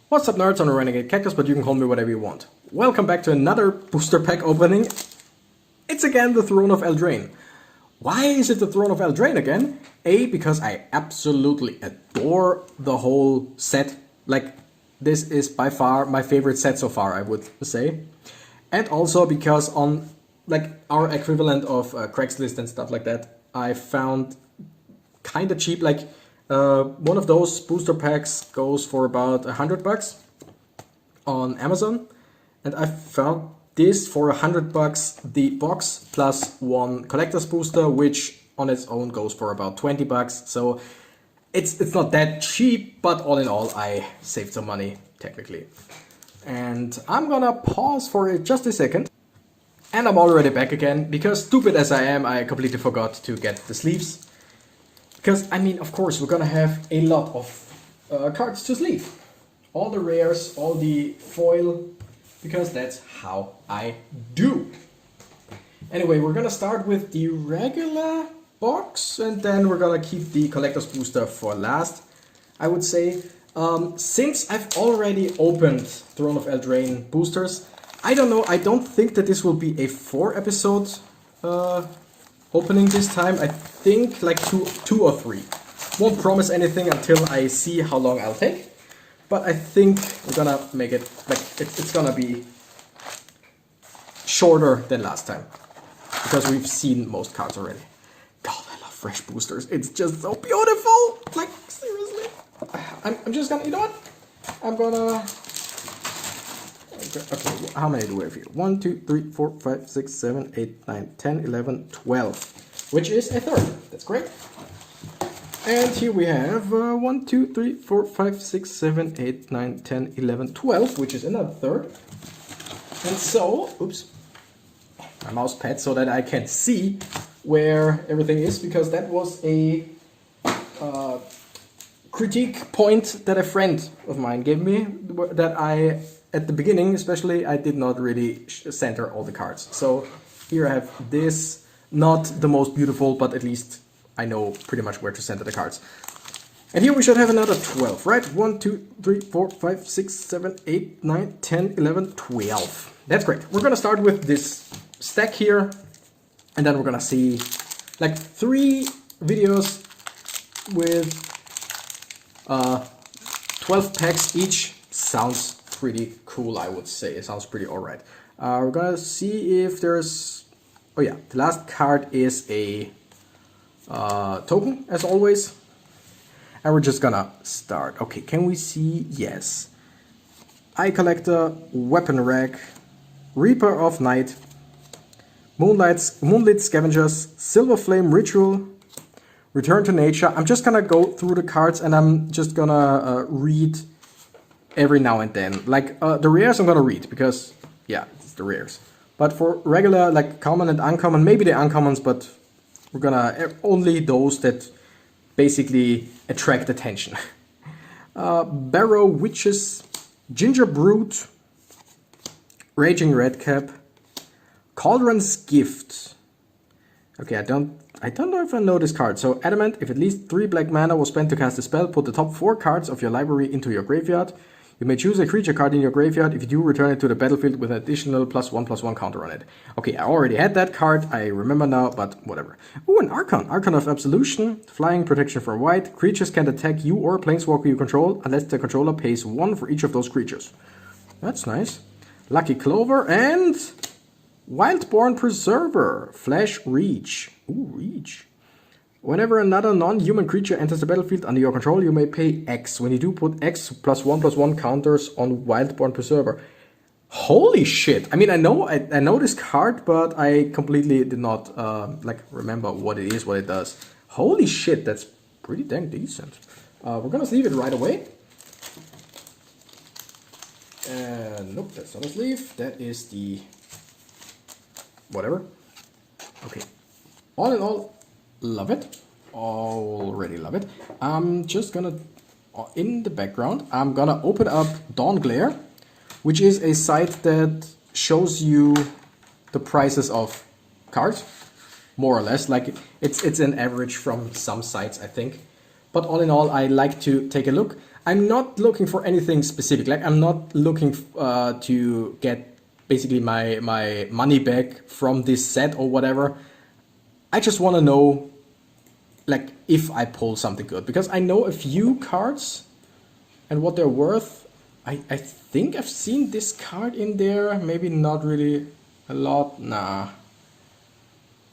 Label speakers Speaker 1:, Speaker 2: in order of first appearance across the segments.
Speaker 1: What's up nerds, I'm a Renegade Cactus, but you can call me whatever you want. Welcome back to another booster pack opening. It's again the Throne of Eldraine. Why is it the Throne of Eldraine again? A, because I absolutely adore the whole set. Like, this is by far my favorite set so far, I would say. And also because on, like, our equivalent of Craigslist and stuff like that, I found kind of cheap, like, one of those booster packs goes for about $100 on Amazon, and I found this for $100, the box plus one collector's booster, which on its own goes for about $20. So it's not that cheap, but all in all, I saved some money technically. And I'm gonna pause for just a second, and I'm already back again because, stupid as I am, I completely forgot to get the sleeves. Because, I mean, of course, we're gonna have a lot of cards to sleeve. All the rares, all the foil, because that's how I do. Anyway, we're gonna start with the regular box, and then we're gonna keep the collector's booster for last, I would say. Since I've already opened Throne of Eldraine boosters, I don't know, I don't think that this will be a 4-episode opening this time. I think like two or three. Won't promise anything until I see how long I'll take, but I think we're gonna make it like it's gonna be shorter than last time because we've seen most cards already. God, I love fresh boosters. It's just so beautiful. Like, seriously. I'm just gonna, you know what? I'm gonna. Okay, how many do we have here? 1, 2, 3, 4, 5, 6, 7, 8, 9, 10, 11, 12. Which is a third. That's great. And here we have 1, 2, 3, 4, 5, 6, 7, 8, 9, 10, 11, 12, which is another third. And so, oops, my mouse pad so that I can see where everything is, because that was a critique point that a friend of mine gave me, that I, at the beginning especially, I did not really center all the cards. So here I have this, not the most beautiful, but at least I know pretty much where to center the cards. And here we should have another 12, right? 1, 2, 3, 4, 5, 6, 7, 8, 9, 10, 11, 12. That's great. We're gonna start with this stack here, and then we're gonna see like 3 videos with 12 packs each. Sounds pretty cool, I would say. It sounds pretty alright. We're gonna see if there's... Oh yeah, the last card is a token, as always. And we're just gonna start. Okay, can we see? Yes. Eye Collector, Weapon Rack, Reaper of Night, Moonlit Scavengers, Silver Flame Ritual, Return to Nature. I'm just gonna go through the cards, and I'm just gonna read every now and then. Like, the rares I'm gonna read, because, yeah, it's the rares. But for regular, like, common and uncommon, maybe the uncommons, but we're gonna only those that basically attract attention. Barrow Witches, Ginger Brute, Raging Redcap, Cauldron's Gift. Okay, I don't know if I know this card. So, Adamant, if at least 3 black mana was spent to cast a spell, put the top 4 cards of your library into your graveyard. You may choose a creature card in your graveyard. If you do, return it to the battlefield with an additional +1/+1 counter on it. Okay, I already had that card. I remember now, but whatever. Oh, an Archon. Archon of Absolution. Flying, protection for white. Creatures can't attack you or a planeswalker you control unless the controller pays 1 for each of those creatures. That's nice. Lucky Clover and Wildborn Preserver. Flash Reach. Ooh, Reach. Whenever another non-human creature enters the battlefield under your control, you may pay X. When you do, put X +1/+1 counters on Wildborn Preserver. Holy shit! I mean, I know this card, but I completely did not like remember what it is, what it does. Holy shit, that's pretty dang decent. We're gonna sleeve it right away. Nope, that's not a sleeve. That is the whatever. Okay. All in all, love it. Already love it. I'm just gonna, in the background, I'm gonna open up Dawn Glare, which is a site that shows you the prices of cards, more or less. Like, it's an average from some sites, I think. But all in all, I like to take a look. I'm not looking for anything specific. Like I'm not looking to get basically my money back from this set or whatever. I just want to know like if I pull something good, because I know a few cards and what they're worth. I think I've seen this card in there, maybe not really a lot. Nah,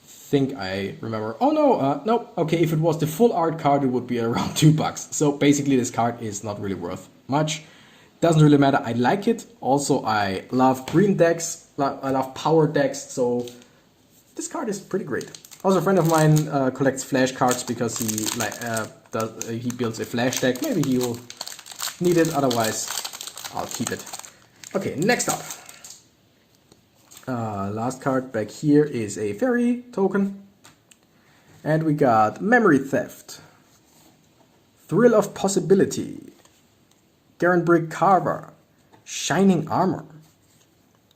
Speaker 1: think I remember. Oh no, nope. Okay, if it was the full art card, it would be around $2. So basically, this card is not really worth much. Doesn't really matter. I like it. Also, I love green decks. I love power decks. So this card is pretty great. Also, a friend of mine collects flash cards because he builds a flash deck. Maybe he will need it. Otherwise, I'll keep it. Okay, next up. Last card back here is a fairy token. And we got Memory Theft, Thrill of Possibility, Brick Carver, Shining Armor,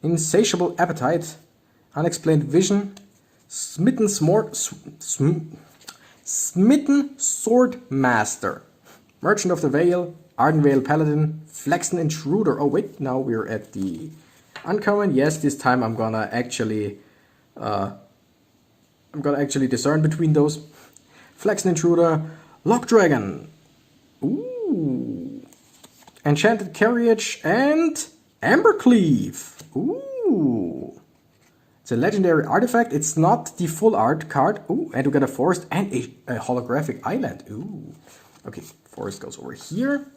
Speaker 1: Insatiable Appetite, Unexplained Vision, Smitten Sword Master, Merchant of the Veil, Ardenvale Paladin, Flaxen Intruder. Oh wait, now we're at the uncommon. Yes, this time I'm gonna actually discern between those. Flaxen Intruder, Lock Dragon, ooh, Enchanted Carriage, and Ambercleave. Ooh, it's a legendary artifact. It's not the full art card. Ooh, and we got a forest and a holographic island. Ooh, okay, forest goes over here.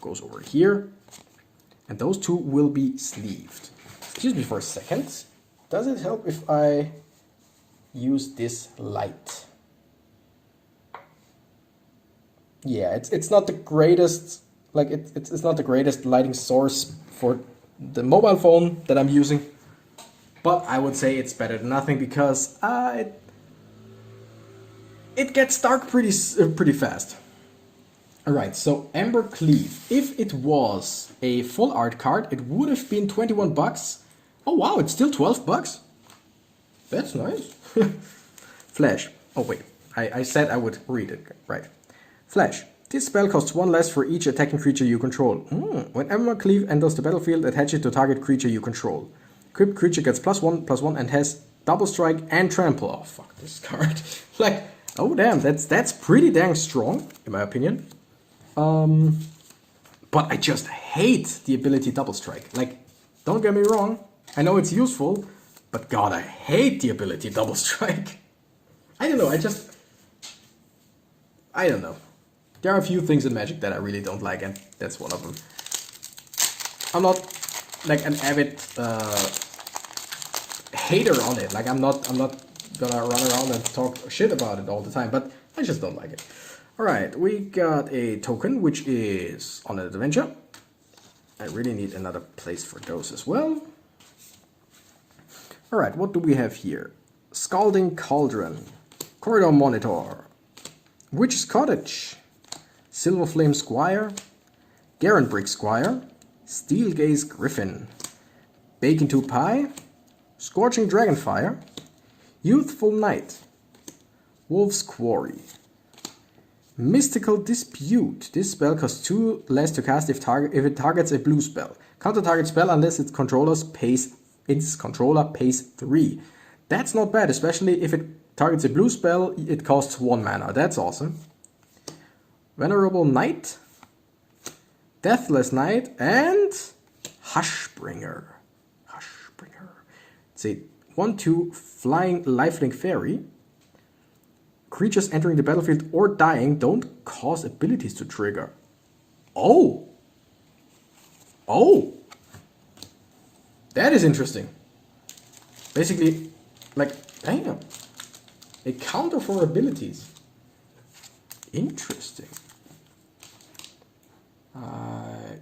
Speaker 1: Goes over here. And those two will be sleeved. Excuse me for a second. Does it help if I use this light? Yeah, it's not the greatest, like it's not the greatest lighting source for the mobile phone that I'm using, but I would say it's better than nothing because it gets dark pretty fast. Alright, so Ambercleave. If it was a full art card, it would have been $21. Oh wow, it's still $12. That's nice. Flash. Oh wait, I said I would read it. Right. Flash. This spell costs 1 less for each attacking creature you control. When Ambercleave enters the battlefield, attach it to target creature you control. Equipped creature gets +1/+1 and has double strike and trample. Oh fuck this card. Like, oh damn, that's pretty dang strong, in my opinion. But I just hate the ability double strike. Like, don't get me wrong, I know it's useful, but god, I hate the ability double strike. I don't know, I don't know. There are a few things in Magic that I really don't like, and that's one of them. I'm not like an avid hater on it. Like I'm not gonna run around and talk shit about it all the time, but I just don't like it. Alright, we got a token, which is on an adventure. I really need another place for those as well. Alright, what do we have here? Scalding Cauldron, Corridor Monitor, Witch's Cottage, Silverflame Squire, Brick Squire, Steelgaze Griffin, Bacon 2 Pie, Scorching Dragonfire, Youthful Knight, Wolf's Quarry, Mystical Dispute. This spell costs 2 less to cast if it targets a blue spell. Counter target spell unless its controller pays 3. That's not bad, especially if it targets a blue spell. It costs 1 mana. That's awesome. Venerable Knight, Deathless Knight, and Hushbringer. It's a 1/2 flying lifelink fairy. Creatures entering the battlefield or dying don't cause abilities to trigger. Oh! That is interesting. Basically, like, damn. A counter for abilities. Interesting.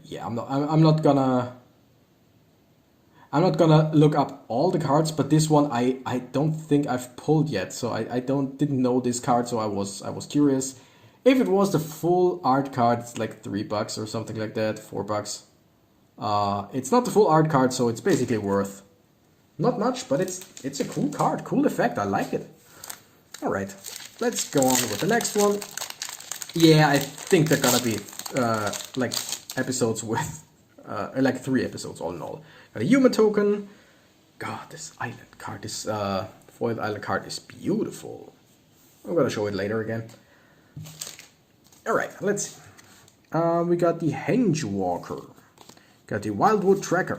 Speaker 1: Yeah, I'm not gonna look up all the cards, but this one I don't think I've pulled yet, so I didn't know this card, so I was curious. If it was the full art card, it's like $3 or something like that, $4. It's not the full art card, so it's basically worth not much, but it's a cool card, cool effect. I like it. All right, let's go on with the next one. Yeah, I think they're gonna be like episodes with like 3 episodes all in all. Got a human token. God, this island card, this foiled island card is beautiful. I'm gonna show it later again. All right, let's see. We got the Henge Walker, got the Wildwood Tracker,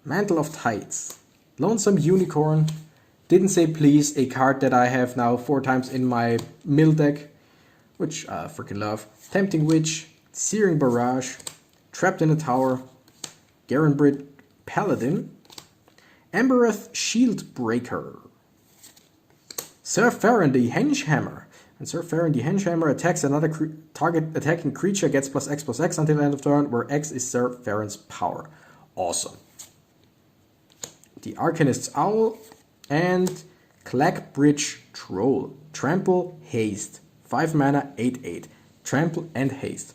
Speaker 1: Mantle of Tides, Lonesome Unicorn. Didn't say please, a card that I have now 4 times in my mill deck, which I freaking love. Tempting Witch, Searing Barrage, Trapped in a Tower, Garenbrid Paladin, Embereth Shield Breaker, Sir Farron the Henge Hammer. And Sir Farron the Henge Hammer attacks another target attacking creature, gets +X until end of turn, where X is Sir Farron's power. Awesome. The Arcanist's Owl and Clackbridge Troll. Trample, Haste. 5 mana, 8/8. Trample and Haste.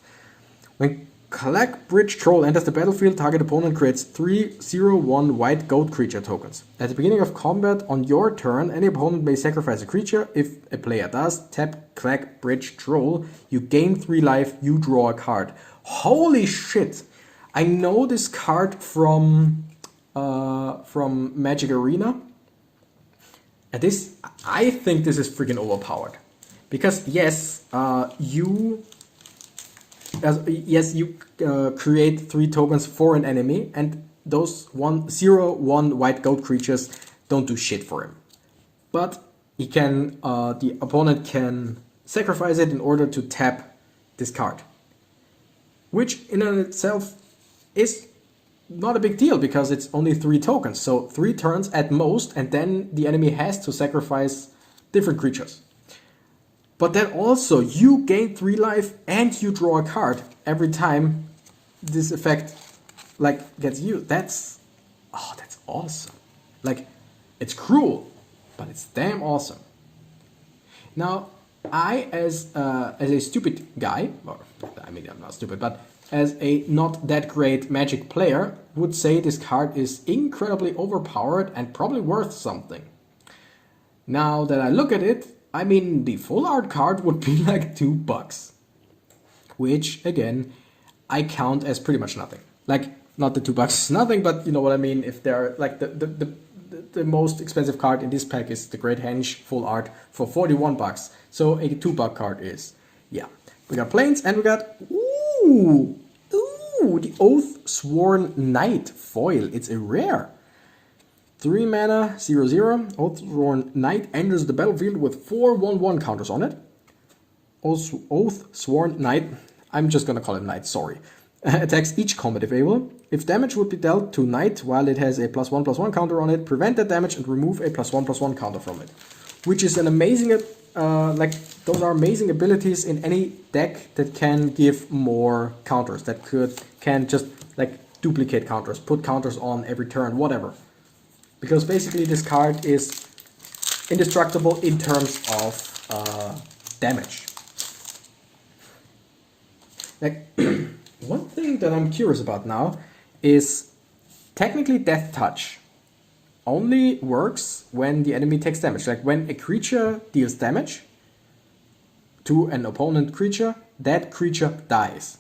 Speaker 1: When Clackbridge Troll enters the battlefield, target opponent creates 3/0/1 white goat creature tokens. At the beginning of combat on your turn, any opponent may sacrifice a creature. If a player does, tap Clackbridge Troll. You gain 3 life, you draw a card. Holy shit! I know this card from Magic Arena. And I think this is freaking overpowered. Because yes, you create 3 tokens for an enemy, and those 1/0/1 white goat creatures don't do shit for him. But he can, the opponent can sacrifice it in order to tap this card, which in and itself is not a big deal because it's only 3 tokens, so 3 turns at most, and then the enemy has to sacrifice different creatures. But then also, you gain 3 life and you draw a card every time this effect gets used. That's awesome. Like, it's cruel, but it's damn awesome. Now, I as a stupid guy, or I mean I'm not stupid, but as a not that great Magic player, would say this card is incredibly overpowered and probably worth something. Now that I look at it, I mean, the full art card would be like $2, which again, I count as pretty much nothing. Like, not the $2 is nothing, but you know what I mean. If they're like the most expensive card in this pack is the Great Henge full art for $41. So a $2 card is, yeah. We got Plains and we got the Oath Sworn Knight foil. It's a rare. 3 mana, 0/0. Oath Sworn Knight enters the battlefield with 4 1/1 counters on it. Oath Sworn Knight, I'm just gonna call it Knight, sorry. Attacks each combat if able. If damage would be dealt to Knight while it has a +1/+1 counter on it, prevent that damage and remove a +1/+1 counter from it. Which is an amazing, those are amazing abilities in any deck that can give more counters, that can just like duplicate counters, put counters on every turn, whatever. Because basically this card is indestructible in terms of damage. Like, one thing that I'm curious about now is technically Death Touch only works when the enemy takes damage. Like when a creature deals damage to an opponent creature, that creature dies.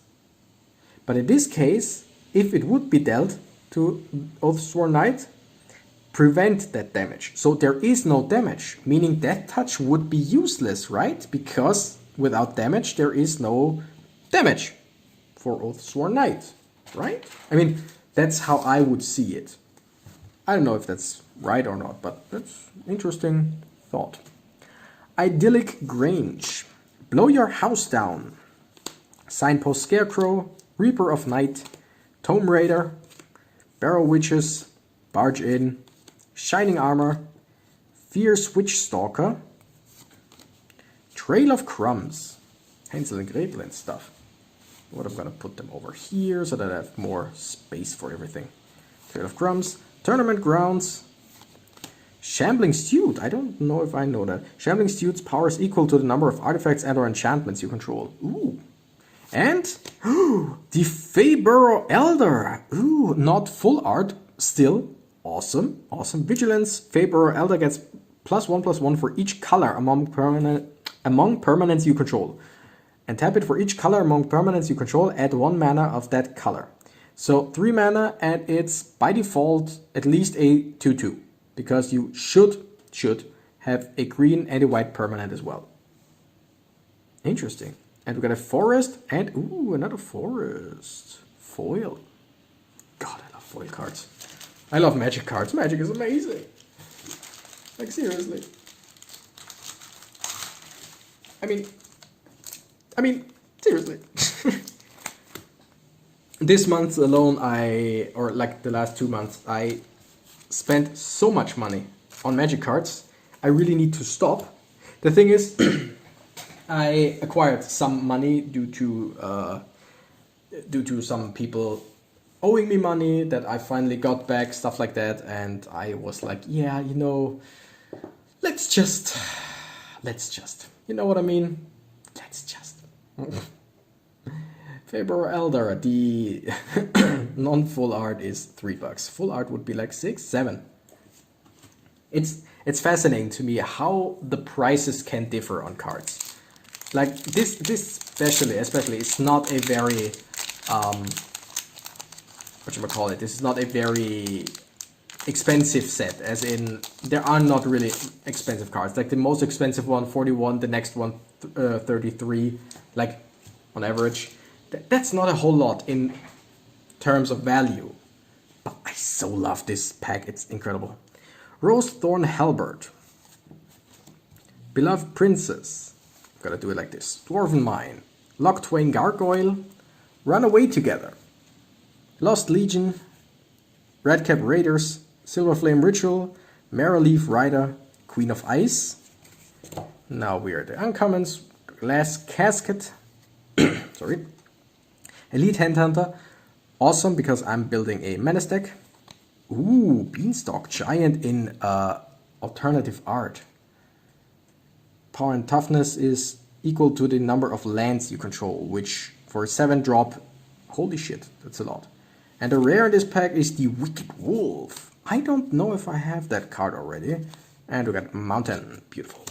Speaker 1: But in this case, if it would be dealt to Oathsworn Knight, prevent that damage. So there is no damage, meaning Death Touch would be useless, right? Because without damage, there is no damage for Oathsworn Knight, right? I mean, that's how I would see it. I don't know if that's right or not, but that's an interesting thought. Idyllic Grange. Blow Your House Down. Signpost Scarecrow, Reaper of Night, Tome Raider, Barrow Witches, Barge In, Shining Armor, Fierce Witch Stalker, Trail of Crumbs, Hansel and Gretel and stuff. What I'm gonna put them over here so that I have more space for everything. Trail of Crumbs, Tournament Grounds, Shambling Steward. I don't know if I know that. Shambling Steward's power is equal to the number of artifacts and/or enchantments you control. Ooh. And the Feyburrow Elder. Ooh, not full art, still awesome. Awesome. Vigilance. Feyburrow Elder gets +1/+1 for each color among permanents you control. And tap it for each color among permanents you control, add 1 mana of that color. So 3 mana, and it's by default at least a 2/2, because you should have a green and a white permanent as well. Interesting. And we got a forest and ooh, another forest. Foil. God, I love foil cards. I love Magic cards. Magic is amazing. Like seriously. I mean, seriously. This month alone, or like the last 2 months, I spent so much money on Magic cards. I really need to stop. The thing is, I acquired some money due to some people owing me money that I finally got back, stuff like that, and I was like, yeah, you know, let's just, you know what I mean? Let's just. Faber Elder, the non-full art is $3. Full art would be like 6, 7. It's fascinating to me how the prices can differ on cards. Like this especially, it's not a very whatchamacallit, this is not a very expensive set, as in there are not really expensive cards. Like the most expensive one 41, the next one 33, like on average. That's not a whole lot in terms of value, but I so love this pack, it's incredible. Rosethorn Halberd, Beloved Princess, gotta do it like this, Dwarven Mine, Locktwain Gargoyle, Run Away Together, Lost Legion, Redcap Raiders, Silverflame Ritual, Marrowleaf Rider, Queen of Ice. Now we are the uncommons, Glass Casket, sorry, Elite Handhunter, awesome because I'm building a Menace deck. Ooh, Beanstalk Giant in alternative art. Power and toughness is equal to the number of lands you control, which for a 7-drop, holy shit, that's a lot. And the rare in this pack is the Wicked Wolf. I don't know if I have that card already. And we got Mountain, beautiful.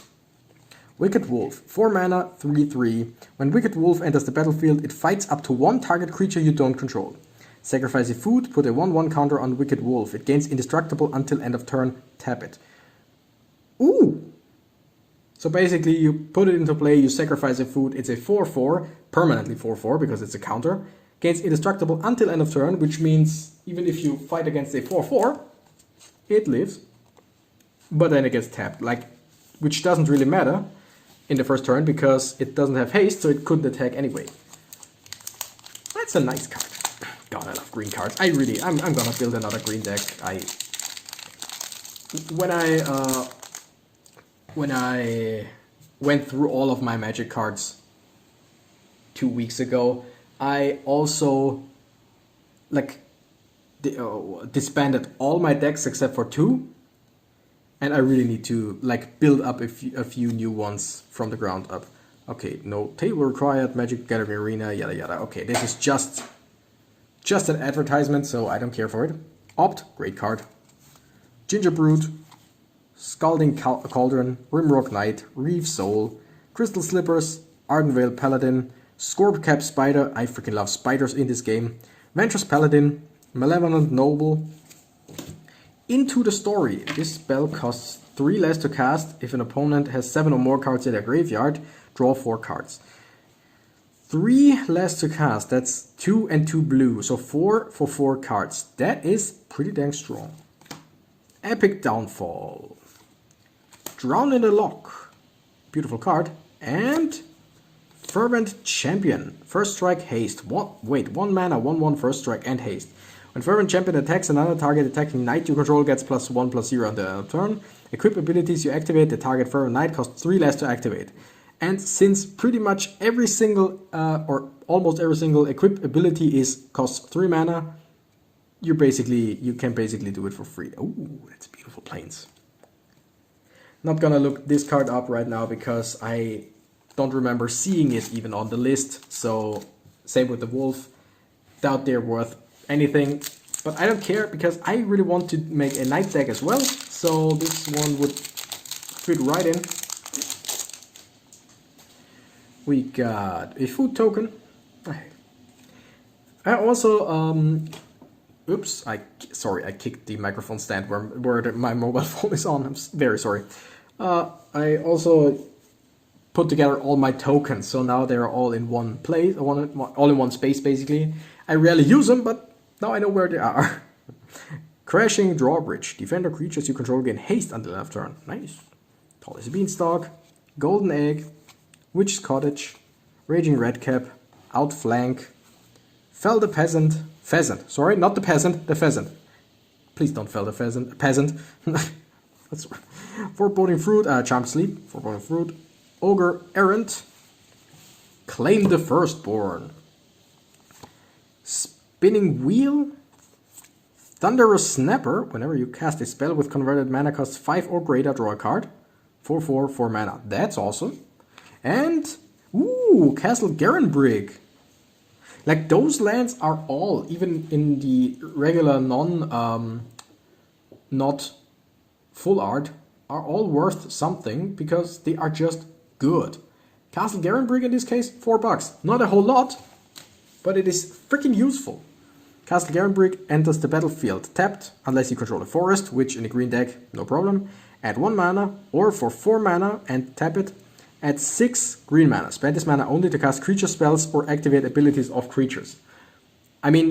Speaker 1: Wicked Wolf, 4 mana, 3/3. When Wicked Wolf enters the battlefield, it fights up to 1 target creature you don't control. Sacrifice a food, put a 1/1 counter on Wicked Wolf. It gains indestructible until end of turn, tap it. Ooh! So basically you put it into play, you sacrifice a food, it's a 4/4, permanently 4/4 because it's a counter. Gains indestructible until end of turn, which means even if you fight against a 4/4, it lives. But then it gets tapped, like, which doesn't really matter in the first turn because it doesn't have haste, so it couldn't attack anyway. That's a nice card. God, I love green cards. I'm gonna build another green deck. When I went through all of my Magic cards 2 weeks ago, I also disbanded all my decks except for 2. And I really need to build up a few new ones from the ground up. Okay, no table required, Magic Gathering Arena, yada yada. Okay, this is just an advertisement, so I don't care for it. Opt, great card. Gingerbrute, Scalding Cauldron, Rimrock Knight, Reeve Soul, Crystal Slippers, Ardenvale Paladin, Scorpcap Spider, I freaking love spiders in this game, Ventress Paladin, Malevolent Noble. Into the Story. This spell costs 3 less to cast. If an opponent has 7 or more cards in their graveyard, draw 4 cards. 3 less to cast. That's 2 and 2 blue. So 4 for 4 cards. That is pretty dang strong. Epic Downfall. Drown in the Lock. Beautiful card. And Fervent Champion. First strike, haste. 1 mana, 1/1 first strike and haste. When Fervent Champion attacks another target attacking knight you control gets +1/+0 on the turn. Equip abilities you activate, the target Fervent Knight costs 3 less to activate. And since pretty much every single, or almost every single equip ability costs 3 mana, you can basically do it for free. Ooh, that's beautiful plains. Not gonna look this card up right now because I don't remember seeing it even on the list. So same with the wolf. Doubt they're worth anything, but I don't care because I really want to make a knight deck as well, so this one would fit right in. we got a food token. I also, oops, sorry, I kicked the microphone stand where my mobile phone is on. I'm very sorry. I also put together all my tokens, so now they're all in one place, all in one space basically. I rarely use them, but now I know where they are. Crashing Drawbridge. Defender creatures you control gain haste until end of turn. Nice. Tall as a Beanstalk. Golden Egg. Witch's Cottage. Raging Redcap. Outflank. Fell the Peasant. Pheasant. Sorry, not the peasant, the pheasant. Please don't fell the pheasant. Peasant. That's Foreboding Fruit. Charmed Sleep. Foreboding Fruit. Ogre Errant. Claim the Firstborn. Spinning Wheel. Thunderous Snapper. Whenever you cast a spell with converted mana cost 5 or greater, draw a card. 4/4, 4 mana. That's awesome. And, ooh, Castle Garenbrig. Like, those lands are all, even in the regular not full art, are all worth something because they are just good. Castle Garenbrig in this case, $4. Not a whole lot, but it is freaking useful. Castle Garenbrig enters the battlefield tapped, unless you control a forest, which in a green deck, no problem. Add 1 mana, or for 4 mana and tap it, add 6 green mana. Spend this mana only to cast creature spells or activate abilities of creatures. I mean,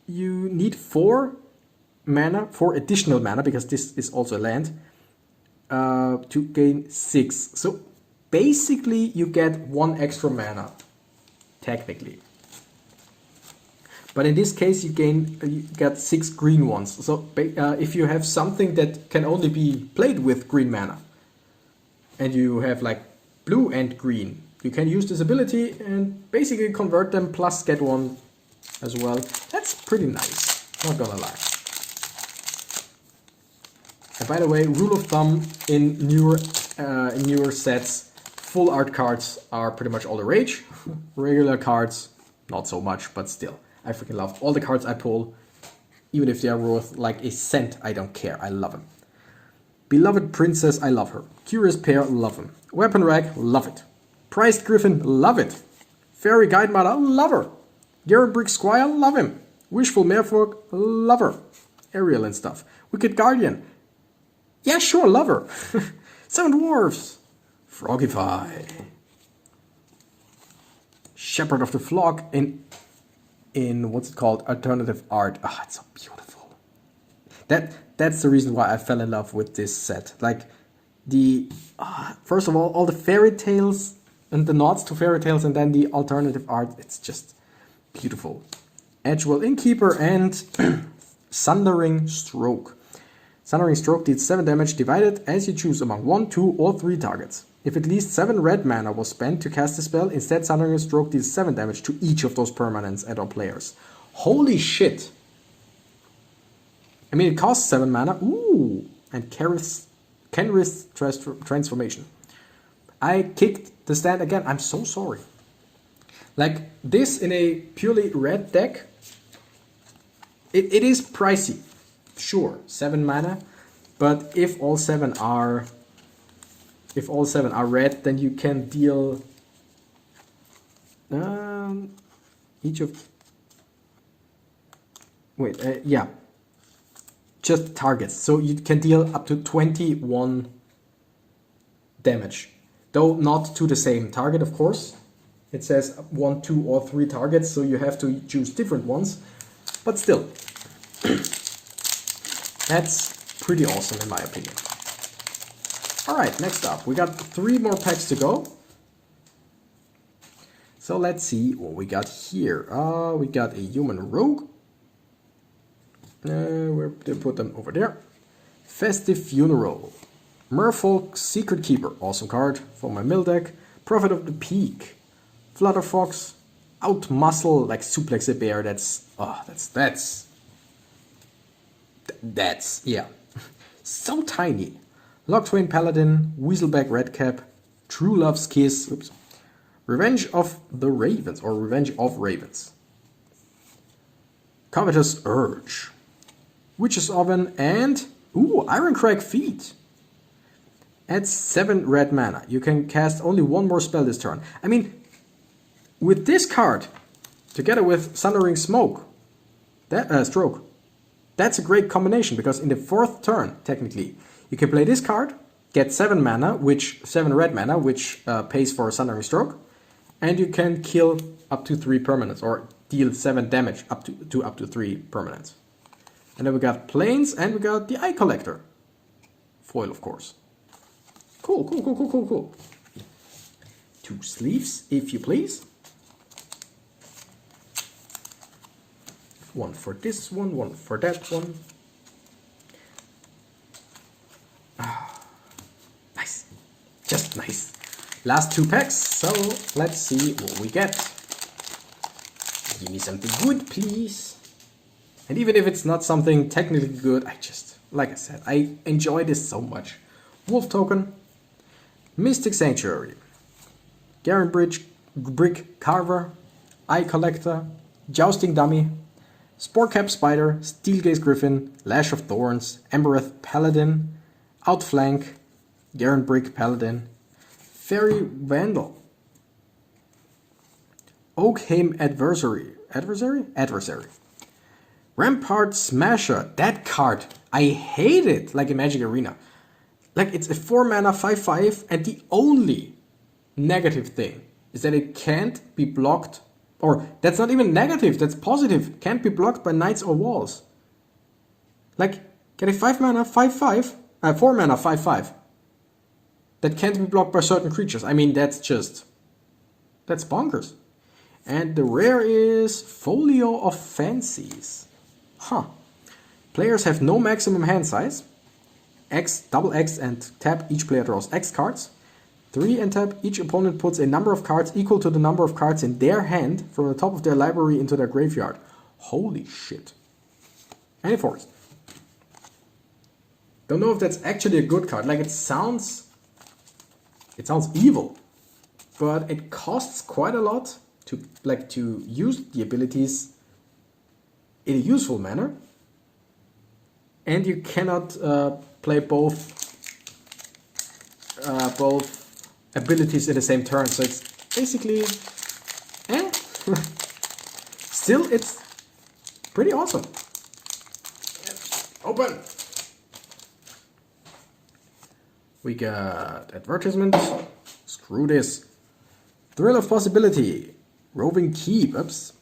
Speaker 1: you need 4 mana, 4 additional mana, because this is also a land, to gain 6. So basically you get 1 extra mana, technically. But in this case, you get 6 green ones. So if you have something that can only be played with green mana, and you have like blue and green, you can use this ability and basically convert them plus get 1 as well. That's pretty nice, not gonna lie. And by the way, rule of thumb in newer sets, full art cards are pretty much all the rage. Regular cards, not so much, but still. I freaking love all the cards I pull, even if they are worth like a cent, I don't care, I love them. Beloved Princess, I love her. Curious Pair, love him. Weapon Rack, love it. Prized Griffin, love it. Fairy Guide Mother, love her. Garenbrig Squire, love him. Wishful Merfolk, love her. Ariel and stuff. Wicked Guardian, yeah sure, love her. 7 Dwarfs, Frogify. Shepherd of the Flock in what's it called, alternative art. Ah, it's so beautiful. That's the reason why I fell in love with this set. Like first of all the fairy tales and the nods to fairy tales, and then the alternative art. It's just beautiful. Edgewell Innkeeper and Sundering Stroke. Sundering Stroke deals 7 damage divided as you choose among 1, 2, or 3 targets. If at least 7 red mana was spent to cast the spell, instead Sundering Stroke deals 7 damage to each of those permanents and/or players. Holy shit! I mean, it costs 7 mana. Ooh! And Kenrith's Transformation. I kicked the stand again. I'm so sorry. Like, this in a purely red deck, it is pricey. Sure, 7 mana. But if all 7 are red, then you can deal each of... Wait, yeah. Just targets. So you can deal up to 21 damage. Though not to the same target, of course. It says 1, 2, or 3 targets, so you have to choose different ones. But still. That's pretty awesome in my opinion. Alright, next up. We got 3 more packs to go. So let's see what we got here. We got a Human Rogue. Where they put them over there. Festive Funeral. Merfolk Secret Keeper. Awesome card for my mill deck. Prophet of the Peak. Flutterfox. Outmuscle, like suplex a bear. That's yeah. So tiny. Locktwain Paladin, Weaselback Redcap, True Love's Kiss, oops. Revenge of the Ravens, or Revenge of Ravens. Covetous Urge. Witch's Oven, and ooh, Ironcrag Feet. Adds 7 red mana. You can cast only one more spell this turn. I mean, with this card, together with Sundering Stroke, that's a great combination, because in the 4th turn, technically, you can play this card, get 7 red mana, which pays for Sundering Stroke, and you can kill up to 3 permanents, or deal 7 damage up to 3 permanents. And then we got Plains, and we got the Eye Collector. Foil, of course. Cool. 2 sleeves, if you please. One for this one for that one. Nice. Just nice. Last 2 packs, so let's see what we get. Give me something good, please. And even if it's not something technically good, like I said, I enjoy this so much. Wolf Token, Mystic Sanctuary, Garen Brick Carver, Eye Collector, Jousting Dummy, Sporecap Spider, Steelgaze Griffin, Lash of Thorns, Embereth Paladin, Outflank, Garen Brick Paladin, Fairy Vandal, Oakhame Adversary, Rampart Smasher. That card, I hate it, like in Magic Arena. Like, it's a 4 mana 5/5, and the only negative thing is that it can't be blocked. Or, that's not even negative, that's positive. Can't be blocked by Knights or Walls. Like, get a 5 mana 5/5, 4 mana 5/5. That can't be blocked by certain creatures. I mean, that's bonkers. And the rare is Folio of Fancies. Huh. Players have no maximum hand size. Double X and tap, each player draws X cards. 3 and tap, each opponent puts a number of cards equal to the number of cards in their hand from the top of their library into their graveyard. Holy shit. And a forest. Don't know if that's actually a good card. Like, it sounds evil, but it costs quite a lot to use the abilities in a useful manner. And you cannot play both abilities in the same turn, so it's basically still, it's pretty awesome. Open. We got advertisement. Screw this. Thrill of Possibility. Roving Keep. Oops.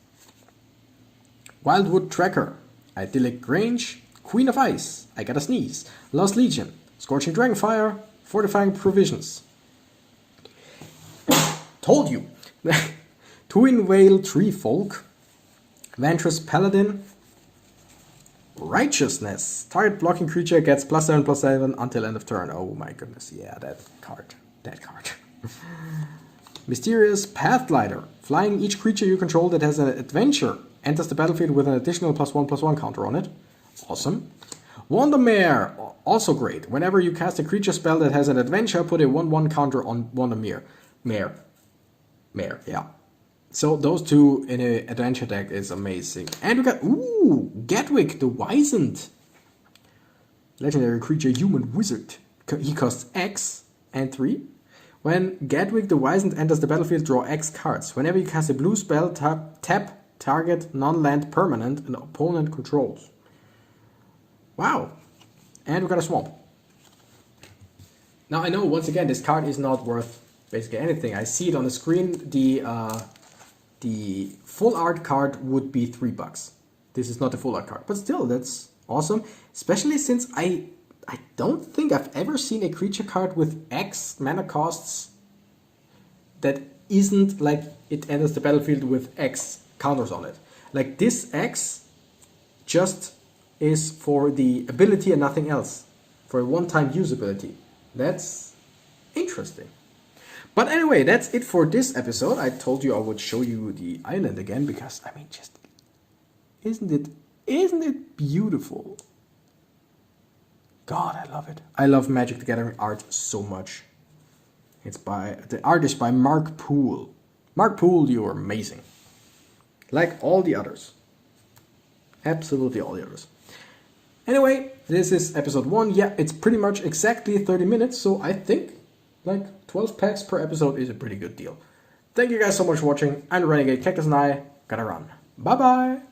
Speaker 1: Wildwood Tracker. Idyllic Grange. Queen of Ice. I Gotta Sneeze. Lost Legion. Scorching Dragonfire. Fortifying Provisions. Told you. Twin Whale Tree Folk. Ventress Paladin. Righteousness. Target blocking creature gets +7/+7 until end of turn. Oh my goodness. Yeah, that card. Mysterious Pathglider. Flying, each creature you control that has an adventure enters the battlefield with an additional +1/+1 counter on it. Awesome. Wandermere. Also great. Whenever you cast a creature spell that has an adventure, put a 1/1 counter on Wandermere. Mare, yeah. So those two in an adventure deck is amazing. And we got, Gadwick the Wizened. Legendary creature, human wizard. He costs X and 3. When Gadwick the Wizened enters the battlefield, draw X cards. Whenever you cast a blue spell, tap target non-land permanent an opponent controls. Wow. And we got a swamp. Now I know, once again, this card is not worth basically anything. I see it on the screen. The full art card would be $3. This is not the full art card, but still, that's awesome. Especially since I don't think I've ever seen a creature card with X mana costs that isn't like it enters the battlefield with X counters on it. Like, this X just is for the ability and nothing else. For a one-time usability. That's interesting. But anyway, that's it for this episode. I told you I would show you the island again because, I mean, just isn't it beautiful? God, I love it. I love Magic the Gathering art so much. The art is by Mark Poole. Mark Poole, you are amazing. Like all the others. Absolutely all the others. Anyway, this is episode 1. Yeah, it's pretty much exactly 30 minutes, so I think like 12 packs per episode is a pretty good deal. Thank you guys so much for watching. I'm Renegade Cactus and I gotta run. Bye bye!